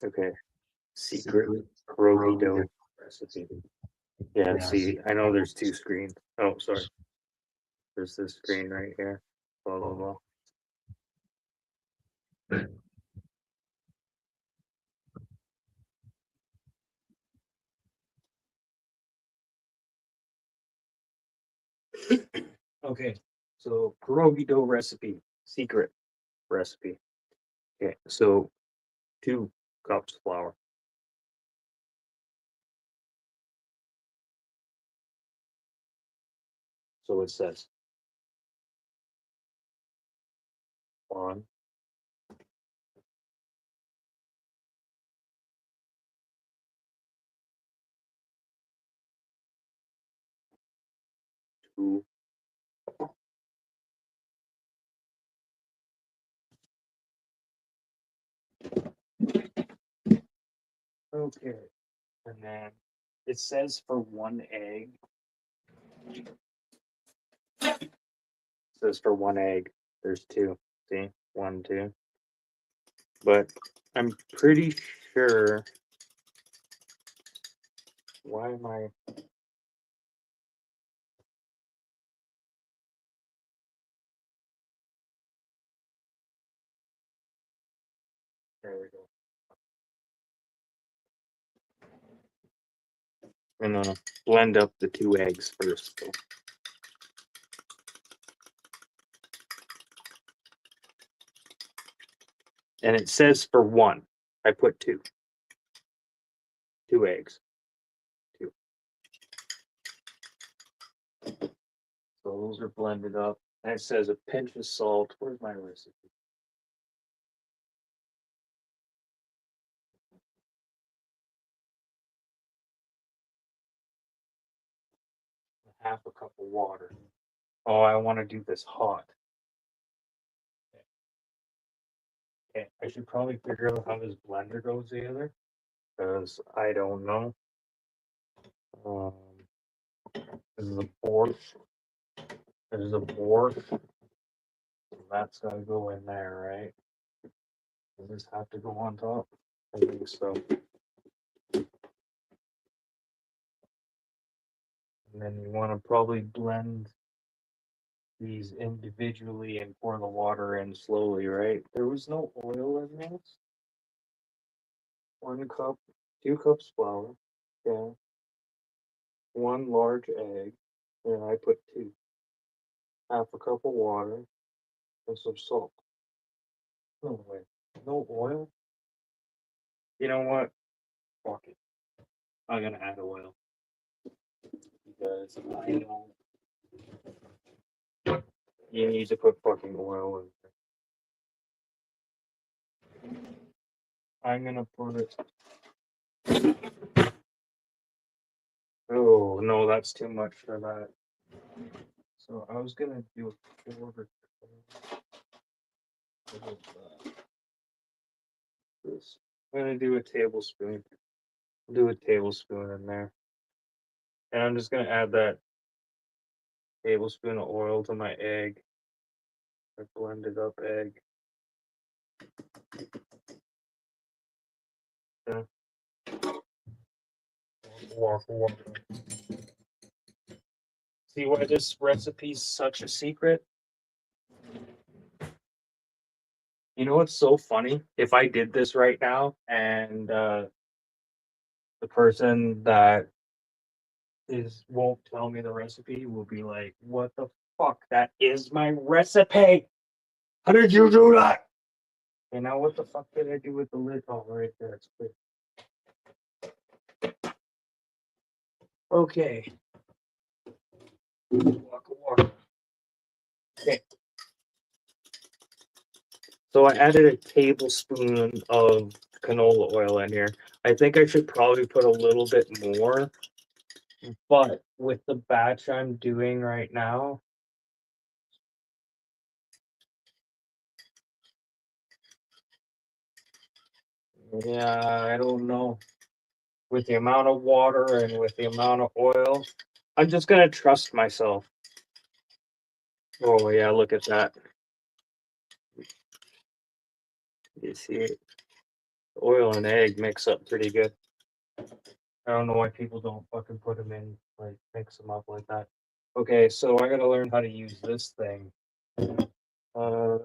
Okay. Secret pierogi dough recipe. Yeah, see, I know there's two screens. Oh, sorry. There's this screen right here. Blah, blah, blah. Okay, so pierogi dough recipe, secret recipe. Okay, so 2 cups flour. So it says 1, 2. Okay, and then it says for 1 egg. It says for 1 egg, there's 2. See, 1, 2. But I'm pretty sure. Why am I? There we go. I'm gonna blend up the 2 eggs first. Though. And it says for 1. I put 2. 2 eggs. 2. So those are blended up. And it says a pinch of salt. Where's my recipe? Half a cup of water. Oh, I want to do this hot. Okay, I should probably figure out how this blender goes together because I don't know. This is a board. This is a board. So that's gotta go in there, right? Does this have to go on top? I think so. And then you want to probably blend these individually and pour the water in slowly, right? There was no oil in this. 1 cup, 2 cups flour, yeah. 1 large egg, and I put 2. Half a cup of water and some salt. No way. No oil? You know what? Fuck it. I'm gonna add oil. Because I know you need to put fucking oil in there. I'm gonna put it. Oh no, that's too much for that. So I was gonna do a quarter of this. I'm gonna do a tablespoon. Do a tablespoon in there. And I'm just gonna add that tablespoon of oil to my egg. A blended up egg. Yeah. Walk. See why this recipe's such a secret? You know what's so funny? If I did this right now and the person that is won't tell me the recipe will be like, "What the fuck? That is my recipe. How did you do that?" And now what the fuck did I do with the lid? Oh, right there. It's clear. Okay. Walk. Okay. So I added a tablespoon of canola oil in here. I think I should probably put a little bit more, but with the batch I'm doing right now, yeah, I don't know. With the amount of water and with the amount of oil, I'm just gonna trust myself. Oh yeah, look at that. You see it? Oil and egg mix up pretty good. I don't know why people don't fucking put them in, like, mix them up like that. Okay, so I gotta learn how to use this thing. Uh,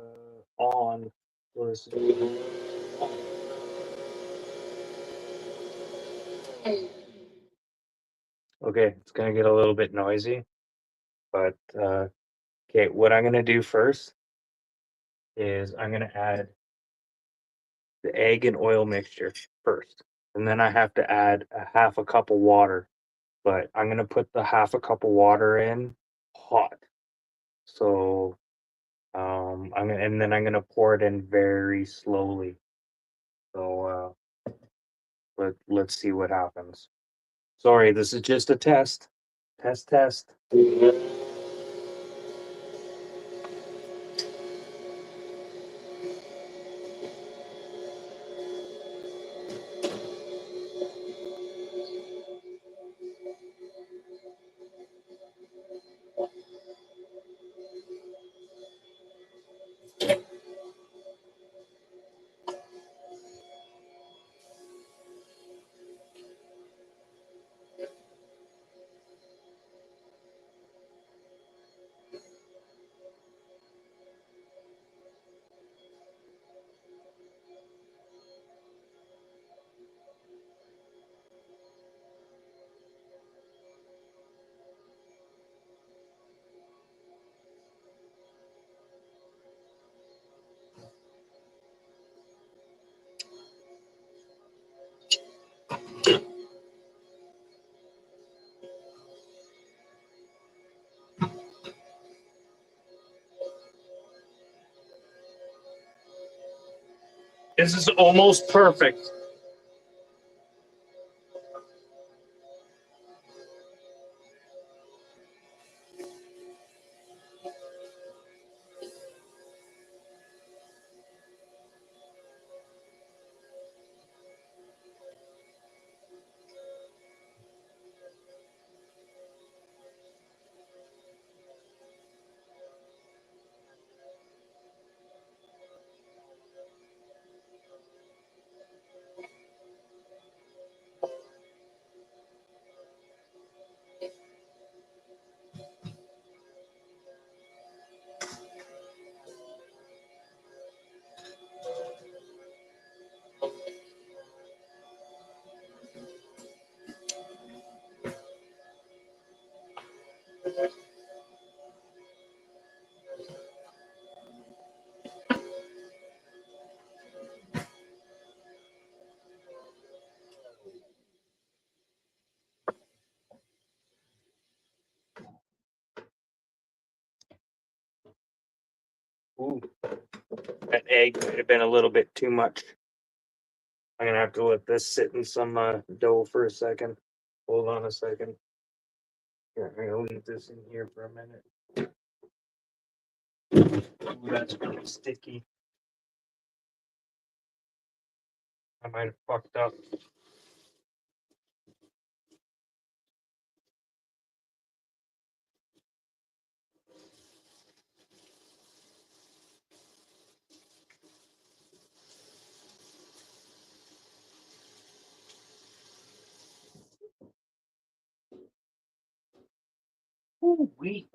on. What is it? Okay, it's gonna get a little bit noisy, but okay, what I'm gonna do first is I'm gonna add the egg and oil mixture first, and then I have to add a half a cup of water. But I'm gonna put the half a cup of water in hot. So and then I'm gonna pour it in very slowly. So let's see what happens. Sorry, this is just a test. Test test. This is almost perfect. Ooh, that egg might have been a little bit too much. I'm gonna have to let this sit in some dough for a second. Hold on a second. Yeah, I'm gonna leave this in here for a minute. Ooh, that's really sticky. I might have fucked up. Ooh, wee.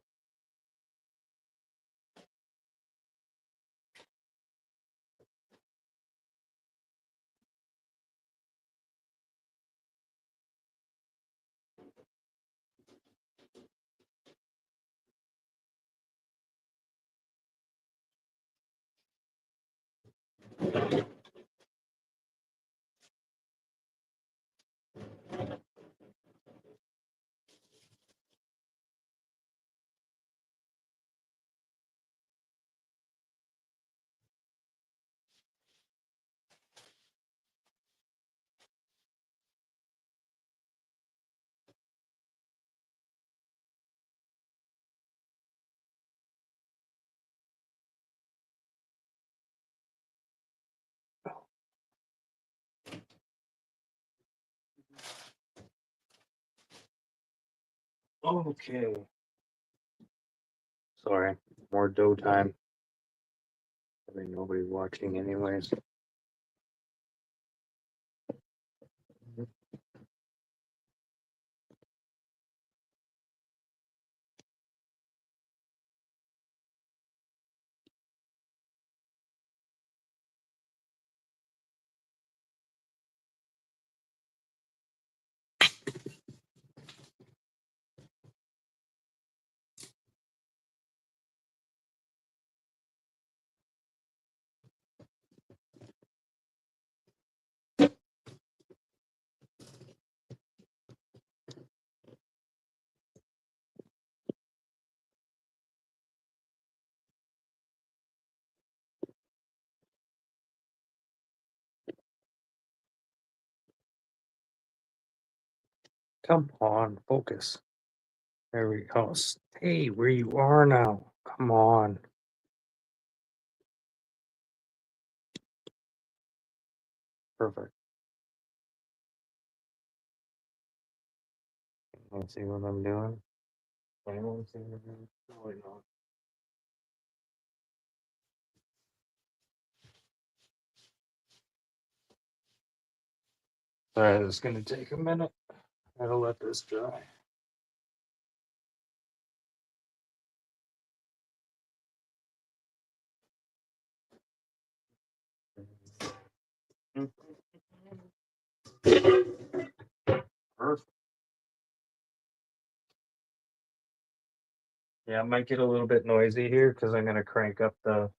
Okay. Sorry, more dough time. I mean, nobody's watching anyways. Come on, focus. There we go. Stay where you are now. Come on. Perfect. Let's see what I'm doing. Anyone see what I'm doing? Probably not. Alright, it's gonna take a minute. Gotta let this dry. Perfect. Yeah, it might get a little bit noisy here because I'm gonna crank up the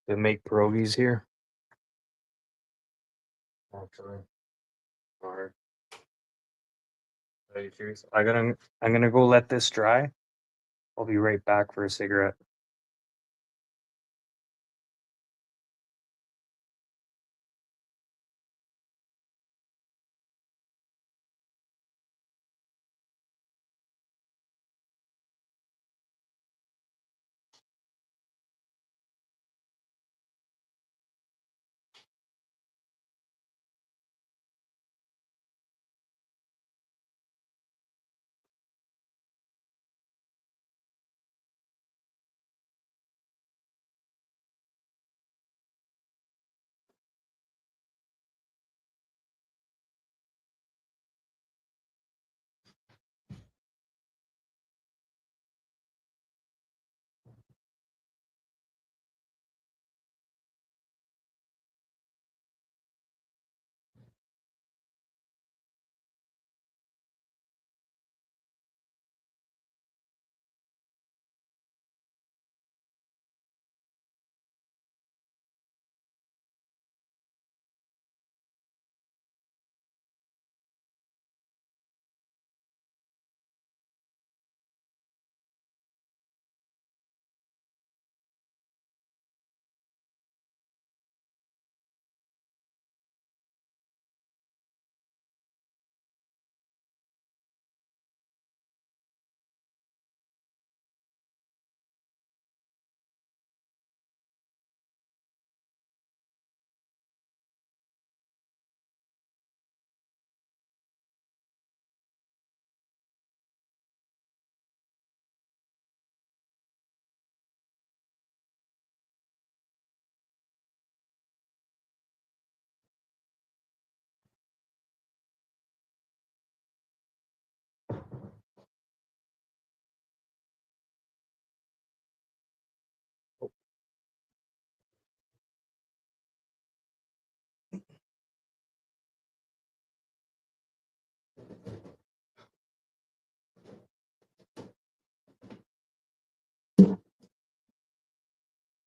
to make pierogies here. Actually, alright. Are you serious? I'm gonna go let this dry. I'll be right back for a cigarette.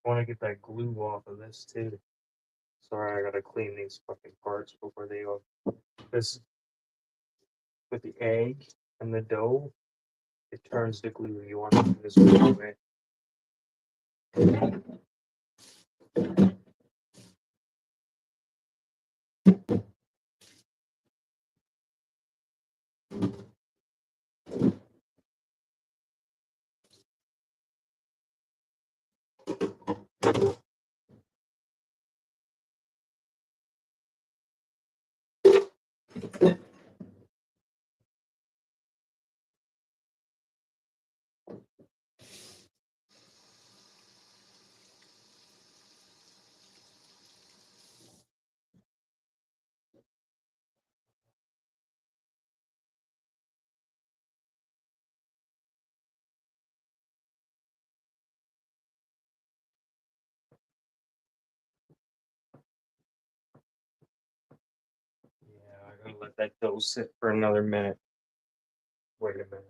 I want to get that glue off of this too. Sorry, I gotta clean these fucking parts before they go. This with the egg and the dough, it turns to glue. You want to do this right away. Yeah, I gotta let that dough sit for another minute. Wait a minute.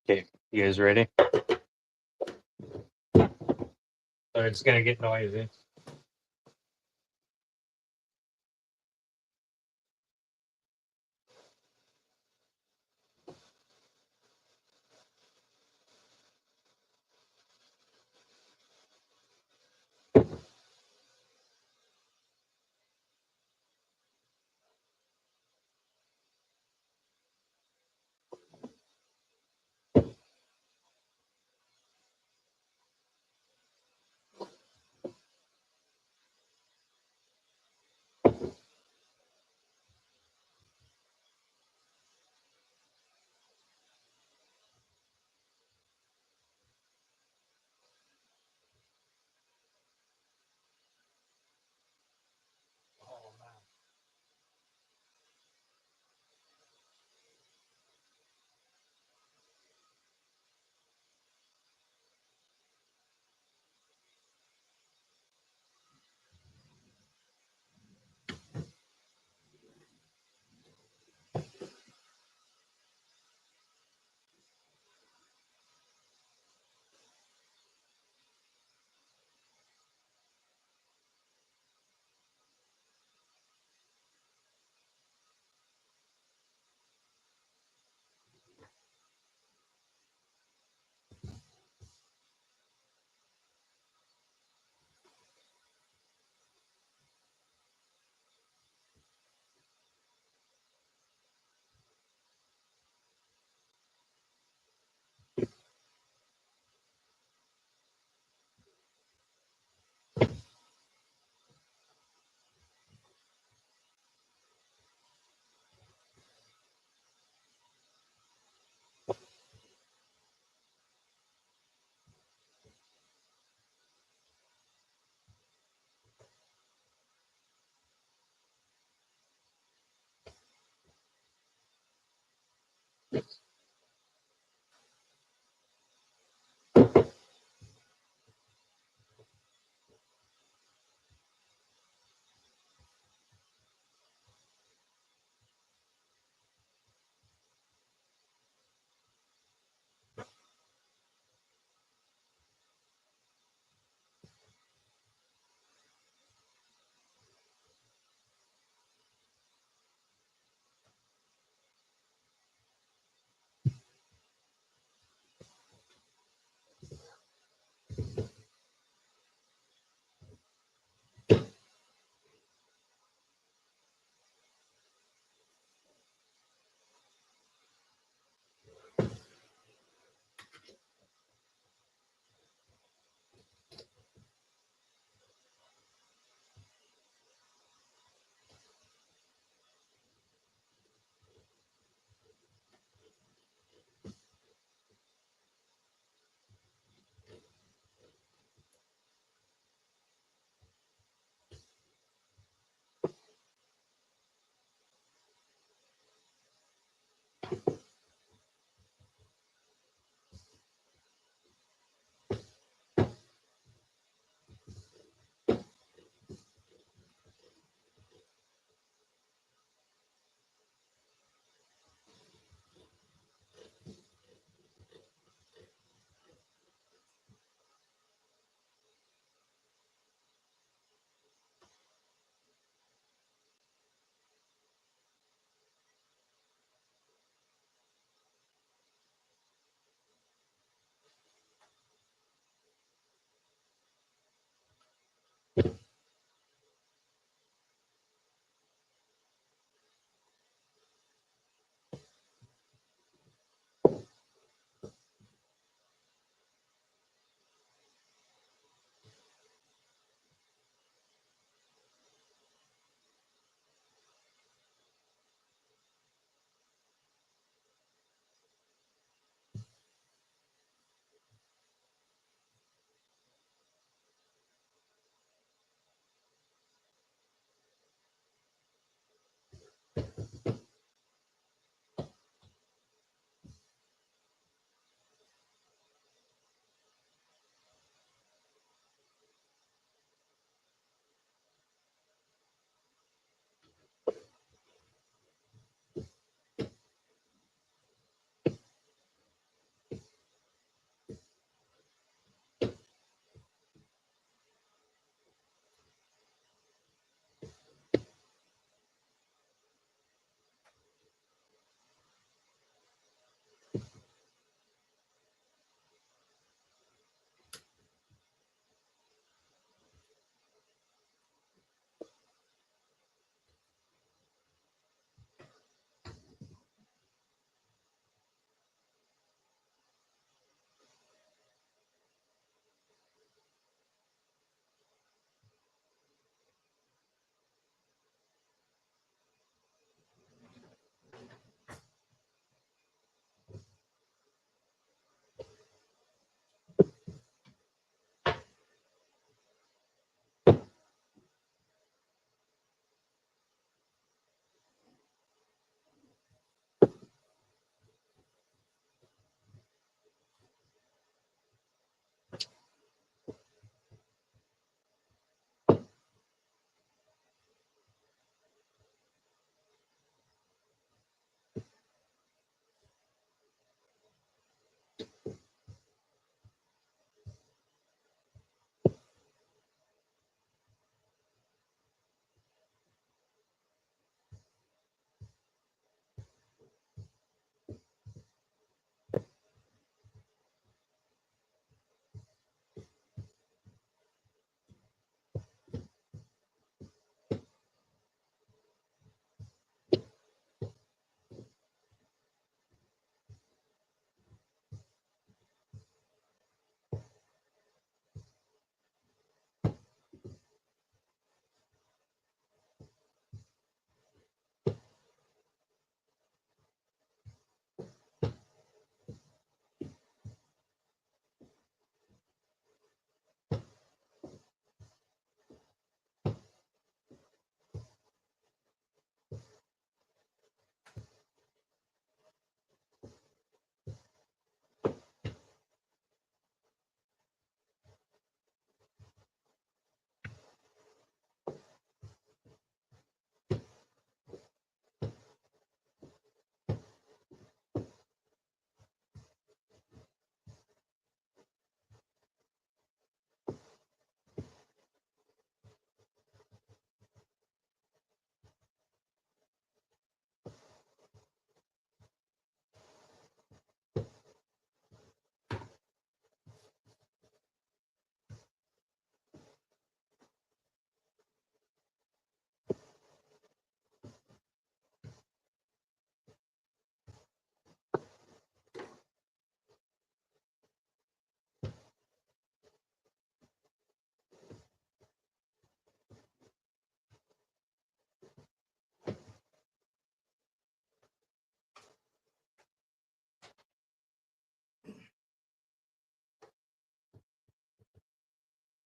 Okay, you guys ready? So it's gonna get noisy.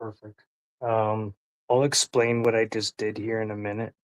Perfect. I'll explain what I just did here in a minute.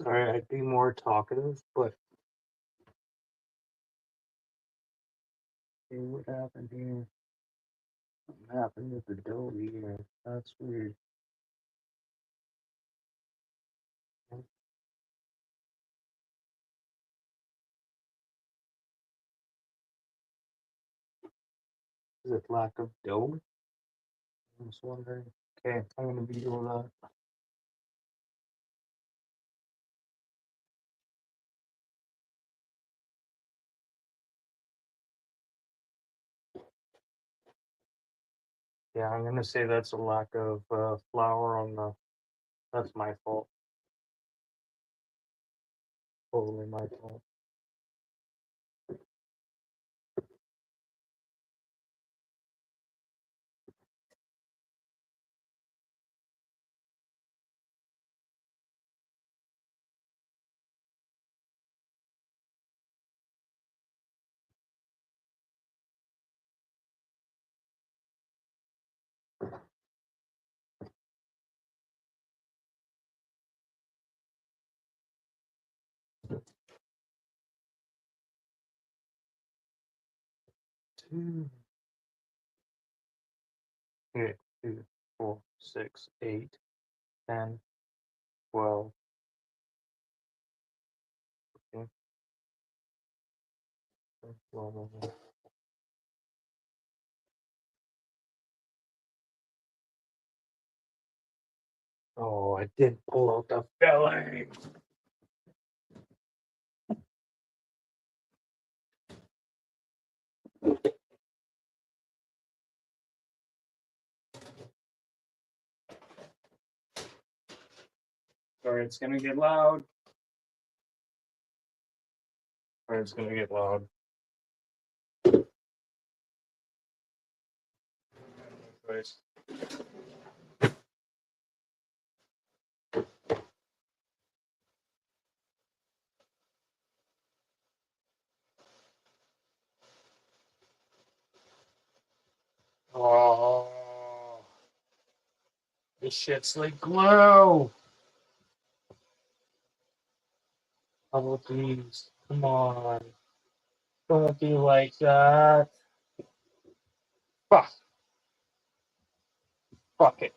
Sorry, I'd be more talkative, but hey, what happened here? Something happened with the dough here. That's weird. Is it lack of dough? I was wondering. Okay, I'm gonna video that. Yeah, I'm gonna say that's a lack of flour on the. That's my fault. Totally my fault. Two. Okay, 2, 4, 6, 8, 10, 12. Okay, 12. Oh, I did pull out the filling. Sorry, it's gonna get loud. Sorry, it's gonna get loud. Anyways. Oh, this shit's like glue. How about these? Come on. Don't be like that. Fuck. Fuck it.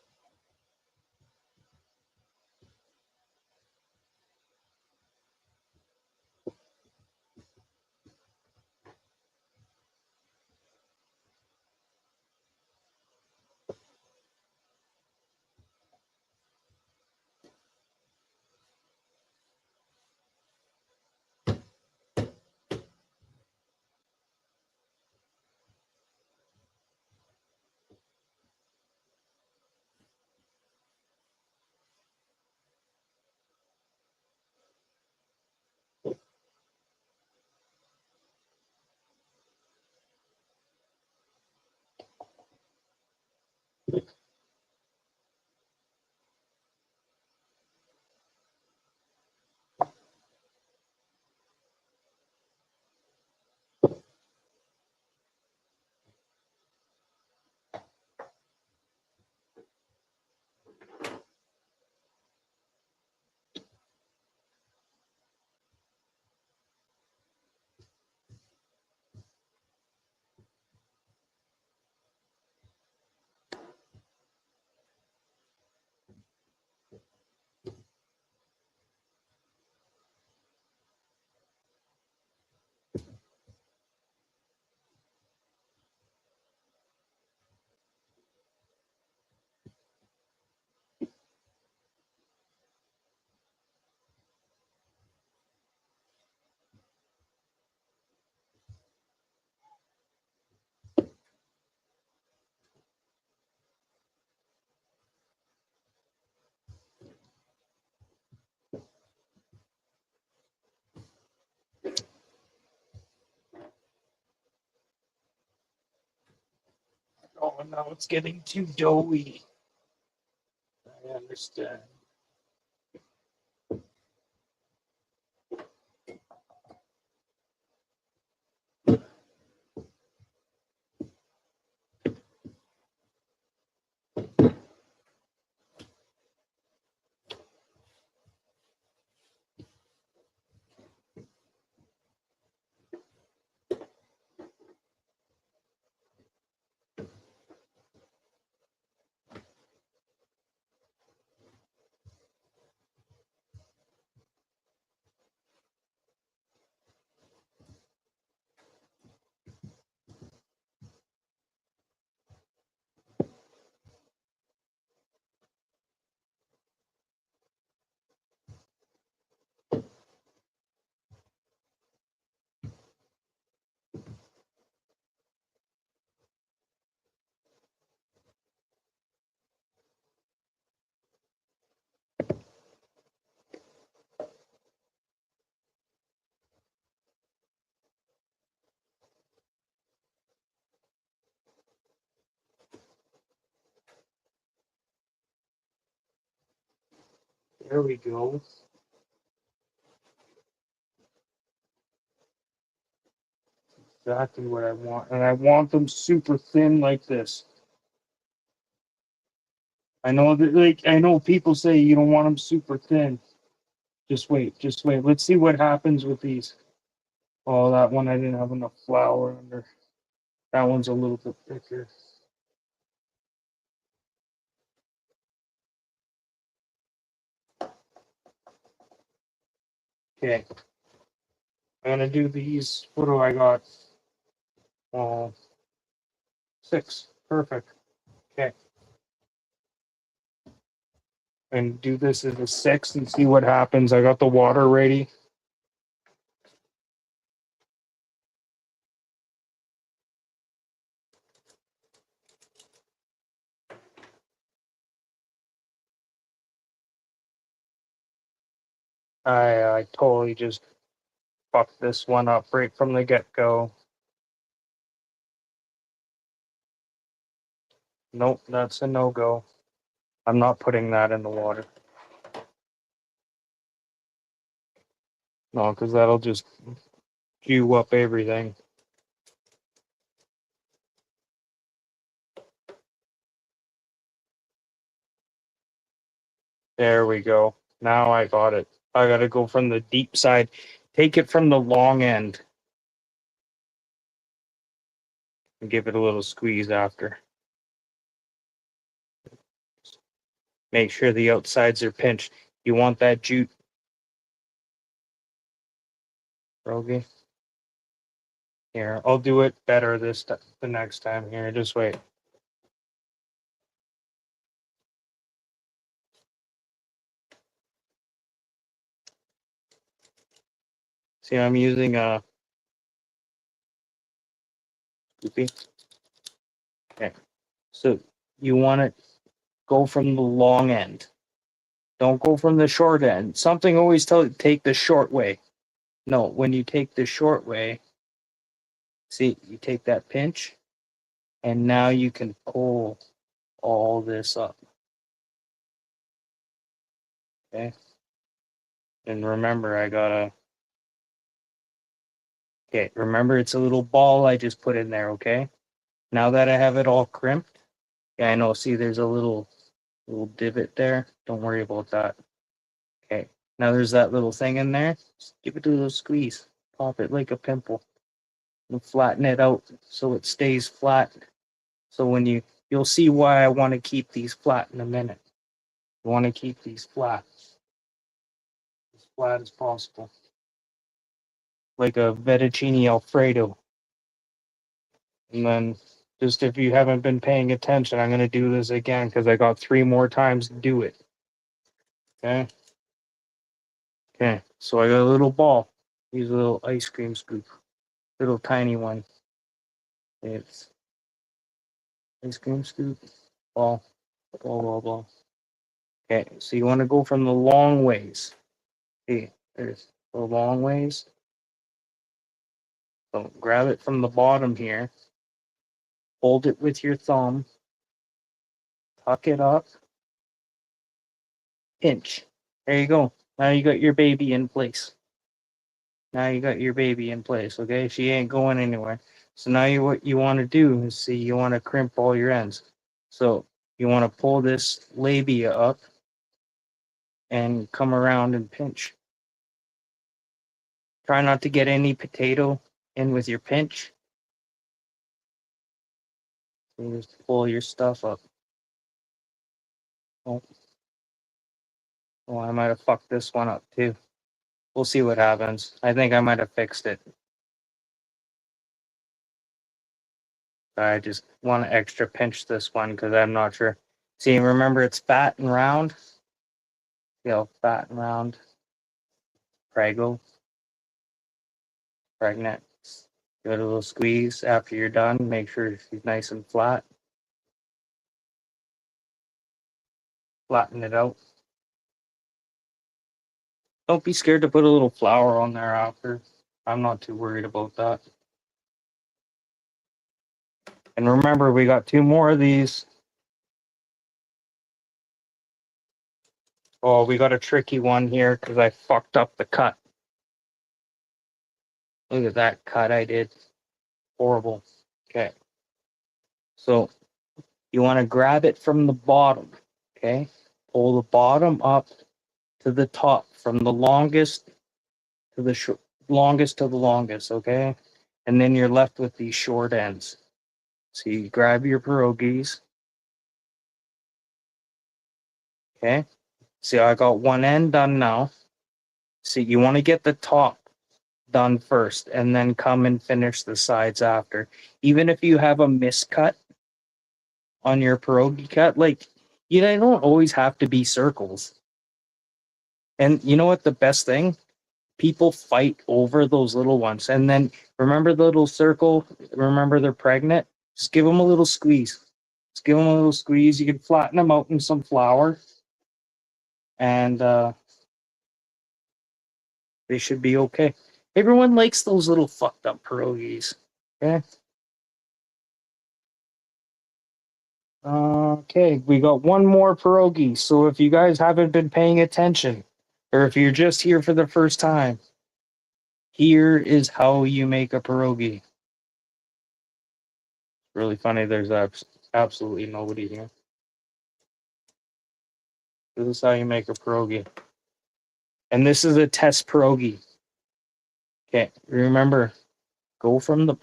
Oh, now it's getting too doughy. I understand. There we go. Exactly what I want. And I want them super thin like this. I know that, like, I know people say you don't want them super thin. Just wait, just wait. Let's see what happens with these. Oh, that one I didn't have enough flour under. That one's a little bit thicker. Okay. I'm gonna do these. What do I got? Uh, 6. Perfect. Okay. And do this as a 6 and see what happens. I got the water ready. I totally just fucked this one up right from the get go. Nope, that's a no go. I'm not putting that in the water. No, because that'll just chew up everything. There we go. Now I got it. I got to go from the deep side. Take it from the long end and give it a little squeeze after. Make sure the outsides are pinched. You want that jute, Perogie? Here, I'll do it better the next time. Here, just wait. See, I'm using a scoopy. Okay, so you want to go from the long end. Don't go from the short end. Something always tells you take the short way. No, when you take the short way, see, you take that pinch, and now you can pull all this up. Okay. And remember, I gotta. Okay, remember it's a little ball I just put in there, okay? Now that I have it all crimped, yeah, I know, see, there's a little divot there. Don't worry about that. Okay, now there's that little thing in there. Just give it a little squeeze. Pop it like a pimple. And flatten it out so it stays flat. So when you'll see why I want to keep these flat in a minute. I want to keep these flat, as flat as possible. Like a fettuccine alfredo. And then just if you haven't been paying attention, I'm going to do this again because I got 3 more times to do it. Okay. Okay. So I got a little ball. Use a little ice cream scoop. Little tiny one. It's ice cream scoop. Ball. Ball, ball, ball. Okay. So you want to go from the long ways. See, there's the long ways. So grab it from the bottom here. hold it with your thumb, tuck it up, pinch. There you go. Now you got your baby in place. Now you got your baby in place, okay? She ain't going anywhere. So now what you want to do is see, you want to crimp all your ends. So you want to pull this labia up and come around and pinch. Try not to get any potato in with your pinch. So you just pull your stuff up. Oh, oh, I might have fucked this one up too. We'll see what happens. I think I might have fixed it. I just want to extra pinch this one because I'm not sure. See, remember it's fat and round? Fat and round. Prego. Pregnant. Give it a little squeeze after you're done. Make sure she's nice and flat. Flatten it out. Don't be scared to put a little flour on there after. I'm not too worried about that. And remember, we got 2 more of these. Oh, we got a tricky one here because I fucked up the cut. Look at that cut I did. Horrible. Okay. So you want to grab it from the bottom. Okay. Pull the bottom up to the top from the longest to the longest to the longest. Okay. And then you're left with these short ends. So you grab your pierogies. Okay. See, I got one end done now. See, you want to get the top done first and then come and finish the sides after. Even if you have a miscut on your pierogi cut, like, they don't always have to be circles. And you know what the best thing? People fight over those little ones. And then remember the little circle? Remember they're pregnant? Just give them a little squeeze. Just give them a little squeeze. You can flatten them out in some flour. And they should be okay. Everyone likes those little fucked up pierogies. Okay. Okay, we got one more pierogi. So if you guys haven't been paying attention, or if you're just here for the first time, here is how you make a pierogi. Really funny. There's absolutely nobody here. This is how you make a pierogi, and this is a test pierogi. Okay, remember, go from the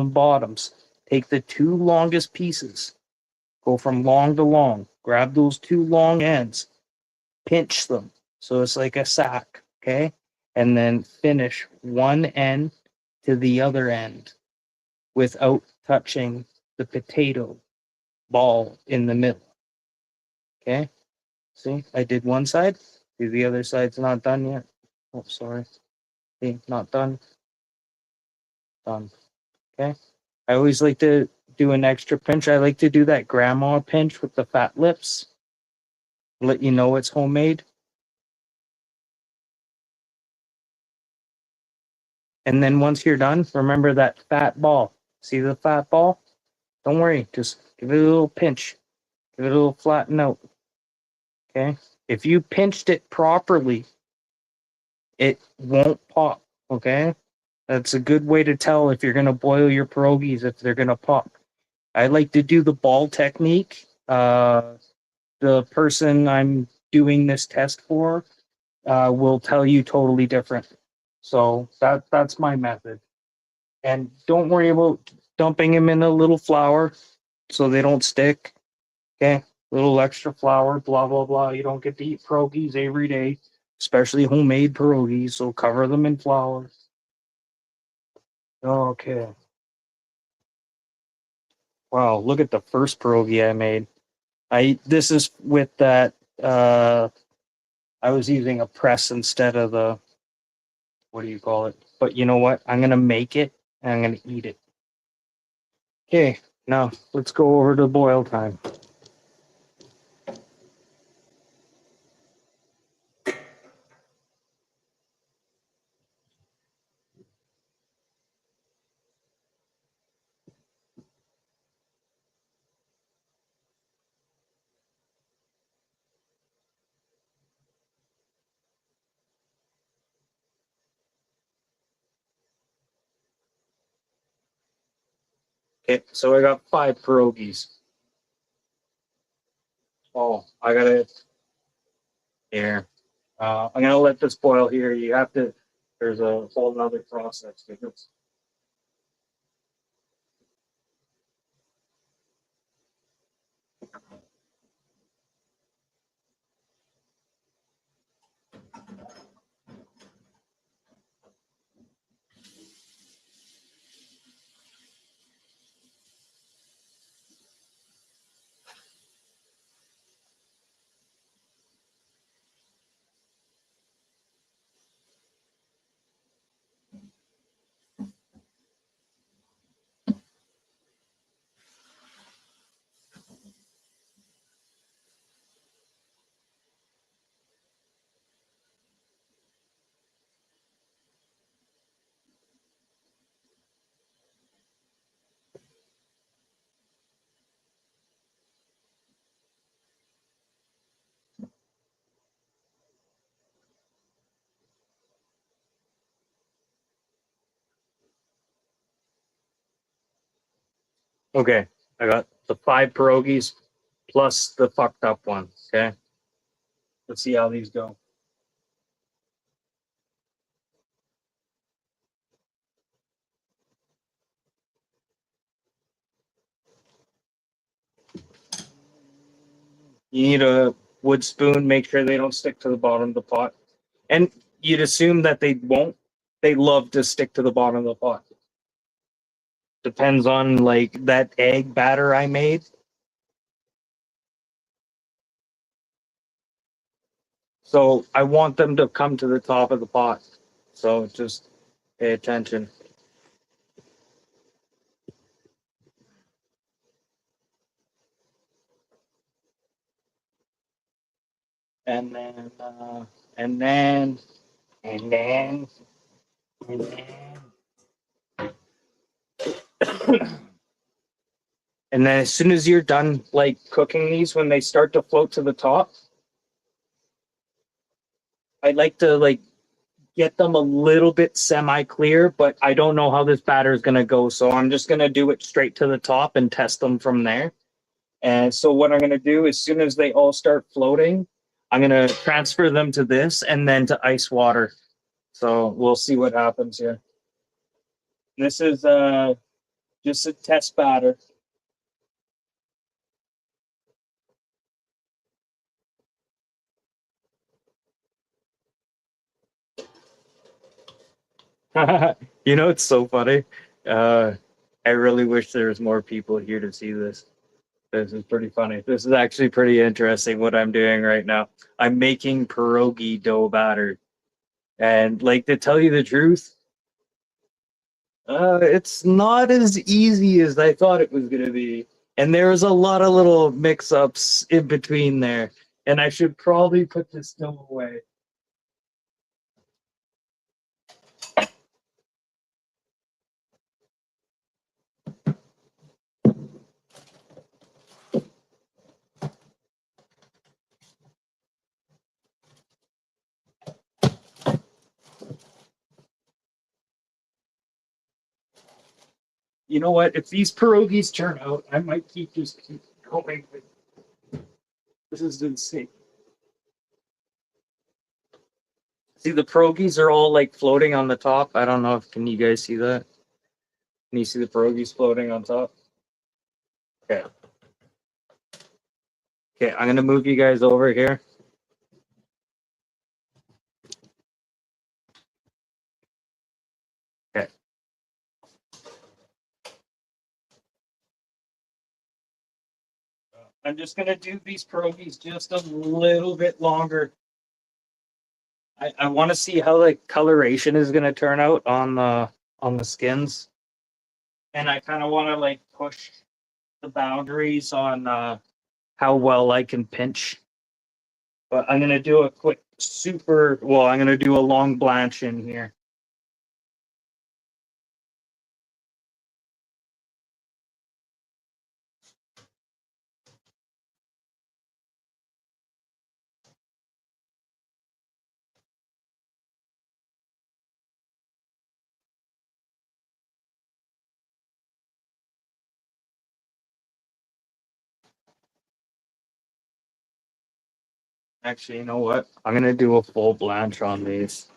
bottoms. Take the 2 longest pieces. Go from long to long. Grab those 2 long ends. Pinch them so it's like a sack. Okay, and then finish one end to the other end without touching the potato ball in the middle. Okay, see, I did one side. See, the other side's not done yet. Oh, sorry. See, not done. Done. Okay. I always like to do an extra pinch. I like to do that grandma pinch with the fat lips. Let you know it's homemade. And then once you're done, remember that fat ball. See the fat ball? Don't worry. Just give it a little pinch. Give it a little flatten out. Okay. If you pinched it properly, it won't pop. Okay. That's a good way to tell if you're going to boil your pierogies, if they're going to pop. I like to do the ball technique. The person I'm doing this test for will tell you totally different. So that's my method. And don't worry about dumping them in a little flour so they don't stick. Okay, little extra flour, blah blah blah. You don't get to eat pierogies every day, especially homemade pierogies. So cover them in flour. Okay. Wow, look at the first pierogi I made. This is with that. I was using a press instead of the, what do you call it? But you know what? I'm gonna make it and I'm gonna eat it. Okay, now let's go over to boil time. Okay, so I got 5 pierogies. Oh, I gotta here. I'm gonna let this boil here. You have to. There's a whole other process to this. Okay, I got the 5 pierogies plus the fucked up one. Okay, let's see how these go. You need a wood spoon. Make sure they don't stick to the bottom of the pot. And you'd assume that they won't. They love to stick to the bottom of the pot. Depends on like that egg batter I made. So I want them to come to the top of the pot. So just pay attention. And then, and then, and then, and then. And then as soon as you're done like cooking these, when they start to float to the top, I like to like get them a little bit semi-clear, but I don't know how this batter is gonna go. So I'm just gonna do it straight to the top and test them from there. And so what I'm gonna do as soon as they all start floating, I'm gonna transfer them to this and then to ice water. So we'll see what happens here. This is just a test batter. You know, it's so funny. Uh, I really wish there was more people here to see this. This is pretty funny. This is actually pretty interesting what I'm doing right now. I'm making pierogi dough batter. And like to tell you the truth, it's not as easy as I thought it was gonna be. And there's a lot of little mix-ups in between there. And I should probably put this dough away. You know what? If these pierogies turn out, I might keep going. This is insane. See, the pierogies are all like floating on the top. I don't know if can you guys see that? Can you see the pierogies floating on top? Okay. Okay, I'm gonna move you guys over here. Okay. I'm just gonna do these pierogies just a little bit longer. I want to see how the coloration is gonna turn out on the skins, and I kind of want to like push the boundaries on how well I can pinch. But I'm gonna do a quick super. Well, I'm gonna do a long blanch in here. Actually, you know what? I'm gonna do a full blanch on these.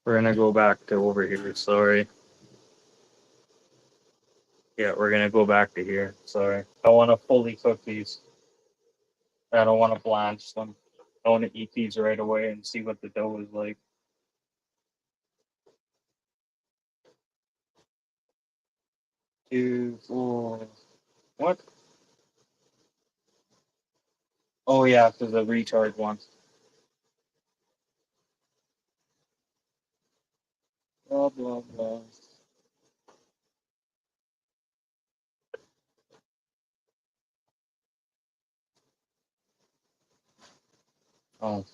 We're gonna go back to over here. Sorry. Yeah, we're gonna go back to here. Sorry. I want to fully cook these. I don't want to blanch them. I want to eat these right away and see what the dough is like. 2, 4. What? Oh yeah, for the recharge one. Blah blah blah. Oh.